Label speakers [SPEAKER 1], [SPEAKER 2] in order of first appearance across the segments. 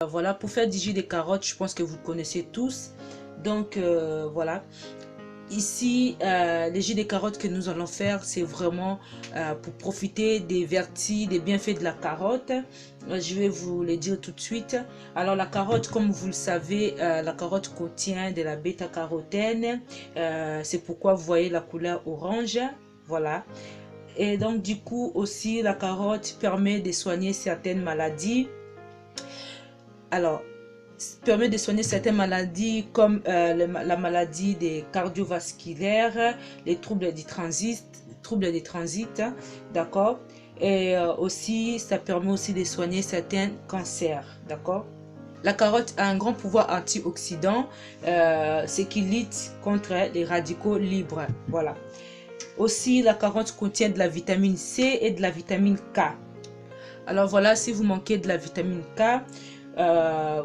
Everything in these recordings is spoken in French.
[SPEAKER 1] Voilà, pour faire du jus de carottes, je pense que vous connaissez tous. Donc voilà. Ici, les jus de carottes que nous allons faire, c'est vraiment pour profiter des vertus, des bienfaits de la carotte. Je vais vous le dire tout de suite. Alors la carotte, comme vous le savez, la carotte contient de la bêta-carotène. C'est pourquoi vous voyez la couleur orange. Voilà. Et donc du coup aussi, la carotte permet de soigner certaines maladies. Alors, permet de soigner certaines maladies comme la maladie des cardiovasculaires, les troubles du transit, d'accord. Et aussi, ça permet aussi de soigner certains cancers, d'accord. La carotte a un grand pouvoir antioxydant, ce qui lutte contre les radicaux libres, voilà. Aussi, la carotte contient de la vitamine C et de la vitamine K. Alors voilà, si vous manquez de la vitamine K,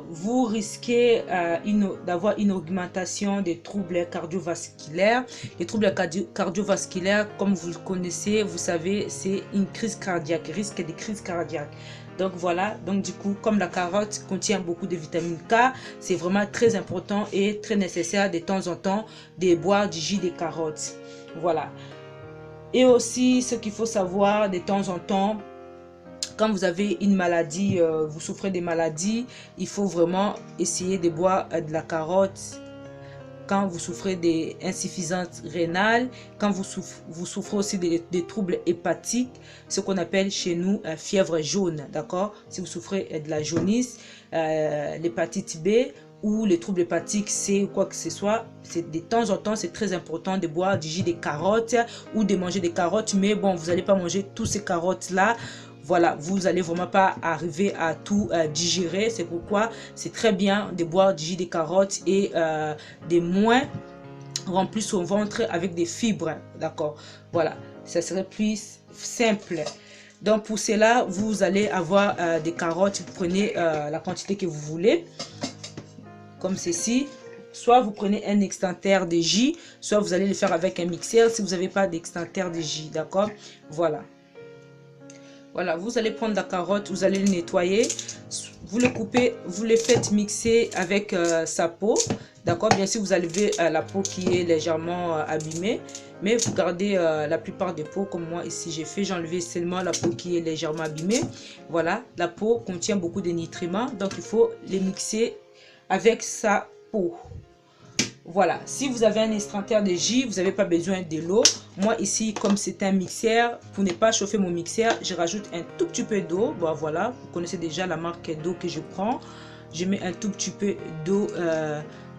[SPEAKER 1] vous risquez d'avoir une augmentation des troubles cardiovasculaires. Les troubles cardiovasculaires, comme vous le connaissez, vous savez, c'est une crise cardiaque, risque de crise cardiaque. Donc voilà, donc du coup, comme la carotte contient beaucoup de vitamine K, c'est vraiment très important et très nécessaire de temps en temps de boire du jus de carotte. Voilà. Et aussi, ce qu'il faut savoir de temps en temps, quand vous avez une maladie, vous souffrez des maladies, il faut vraiment essayer de boire de la carotte. Quand vous souffrez d'insuffisance rénale, quand vous souffrez aussi des troubles hépatiques, ce qu'on appelle chez nous fièvre jaune, d'accord? Si vous souffrez de la jaunisse, l'hépatite B ou les troubles hépatiques C ou quoi que ce soit, de temps en temps, c'est très important de boire du jus de carottes ou de manger des carottes, mais bon, vous n'allez pas manger tous ces carottes-là. Voilà, vous n'allez vraiment pas arriver à tout digérer. C'est pourquoi c'est très bien de boire du jus de carottes et de moins remplir son ventre avec des fibres. D'accord, voilà, ça serait plus simple. Donc pour cela, vous allez avoir des carottes. Vous prenez la quantité que vous voulez, comme ceci. Soit vous prenez un extincteur de jus, soit vous allez le faire avec un mixeur si vous n'avez pas d'extincteur de jus. D'accord, voilà. Voilà, vous allez prendre la carotte, vous allez le nettoyer, vous le coupez, vous le faites mixer avec sa peau. D'accord, bien sûr, vous enlevez la peau qui est légèrement abîmée, mais vous gardez la plupart des peaux comme moi ici j'ai fait. J'ai enlevé seulement la peau qui est légèrement abîmée. Voilà, la peau contient beaucoup de nutriments, donc il faut les mixer avec sa peau. Voilà, si vous avez un extincteur de jus, vous n'avez pas besoin de l'eau. Moi ici, comme c'est un mixeur, pour ne pas chauffer mon mixeur, je rajoute un tout petit peu d'eau. Bon, voilà, vous connaissez déjà la marque d'eau que je prends. Je mets un tout petit peu d'eau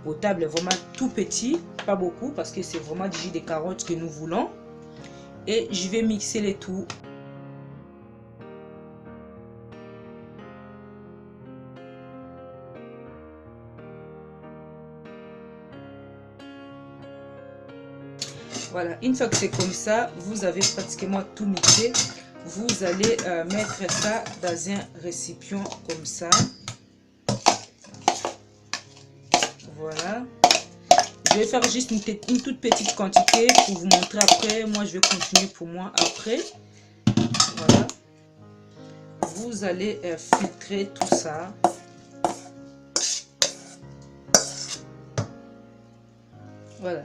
[SPEAKER 1] potable, vraiment tout petit, pas beaucoup, parce que c'est vraiment du jus de carottes que nous voulons. Et je vais mixer le tout. Voilà, une fois que c'est comme ça, vous avez pratiquement tout mixé. Vous allez mettre ça dans un récipient comme ça. Voilà. Je vais faire juste une toute petite quantité pour vous montrer après. Moi, je vais continuer pour moi après. Voilà. Vous allez filtrer tout ça. Voilà.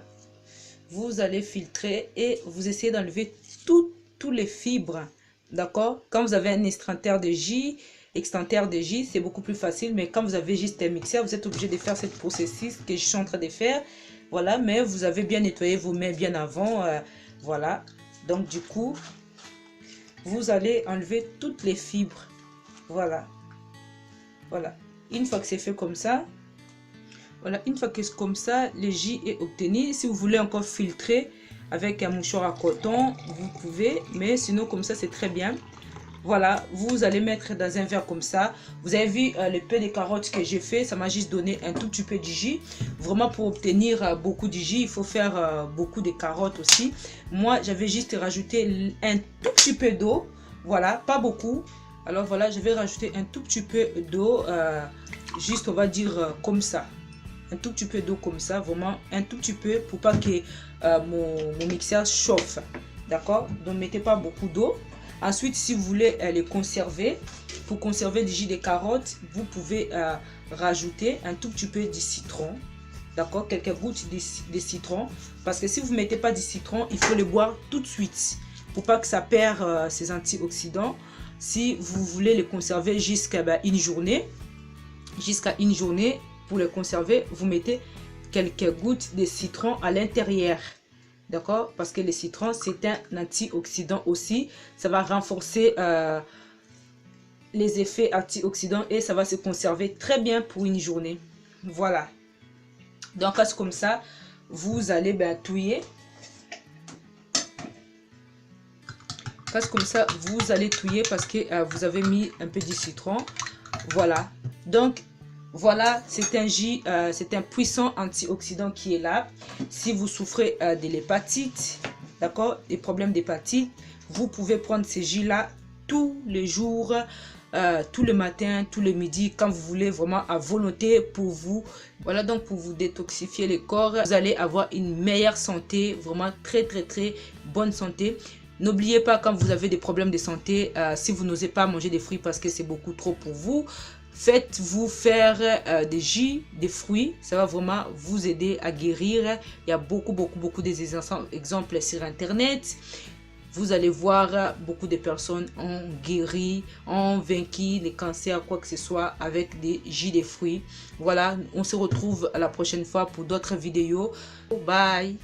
[SPEAKER 1] Vous allez filtrer et vous essayez d'enlever tous les fibres. D'accord? Quand vous avez un extincteur de jus, c'est beaucoup plus facile. Mais quand vous avez juste un mixeur, vous êtes obligé de faire cette processus que je suis en train de faire. Voilà, mais vous avez bien nettoyé vos mains bien avant. Voilà. Donc du coup, vous allez enlever toutes les fibres. Voilà. Voilà. Une fois que c'est fait comme ça, voilà, une fois que c'est comme ça, le jus est obtenu. Si vous voulez encore filtrer avec un mouchoir à coton, vous pouvez, mais sinon comme ça c'est très bien. Voilà, vous allez mettre dans un verre comme ça. Vous avez vu le peu de carottes que j'ai fait, ça m'a juste donné un tout petit peu de jus. Vraiment pour obtenir beaucoup de jus, il faut faire beaucoup de carottes aussi. Moi, j'avais juste rajouté un tout petit peu d'eau. Voilà, pas beaucoup. Alors voilà, je vais rajouter un tout petit peu d'eau, juste on va dire comme ça. Un tout petit peu d'eau comme ça, vraiment un tout petit peu pour pas que mon mixeur chauffe. D'accord? Donc mettez pas beaucoup d'eau. Ensuite, si vous voulez les conserver, pour conserver du jus de carotte, vous pouvez rajouter un tout petit peu de citron. D'accord, quelques gouttes de citron. Parce que si vous ne mettez pas de citron, il faut le boire tout de suite. Pour pas que ça perde ses antioxydants. Si vous voulez les conserver jusqu'à une journée, pour les conserver, vous mettez quelques gouttes de citron à l'intérieur. D'accord? Parce que le citron, c'est un antioxydant aussi. Ça va renforcer les effets antioxydants et ça va se conserver très bien pour une journée. Voilà. Donc, c'est comme ça, vous allez touiller. Comme ça, vous allez touiller parce que vous avez mis un peu de citron. Voilà. Donc, voilà, c'est un jus, c'est un puissant antioxydant qui est là. Si vous souffrez de l'hépatite, d'accord, des problèmes d'hépatite, vous pouvez prendre ces jus-là tous les jours, tout le matin, tout le midi, quand vous voulez, vraiment à volonté pour vous. Voilà, donc pour vous détoxifier le corps, vous allez avoir une meilleure santé, vraiment très bonne santé. N'oubliez pas, quand vous avez des problèmes de santé, si vous n'osez pas manger des fruits parce que c'est beaucoup trop pour vous, faites-vous faire des jus, des fruits. Ça va vraiment vous aider à guérir. Il y a beaucoup d'exemples sur Internet. Vous allez voir, beaucoup de personnes ont guéri, ont vaincu les cancers, quoi que ce soit, avec des jus de fruits. Voilà, on se retrouve à la prochaine fois pour d'autres vidéos. Bye!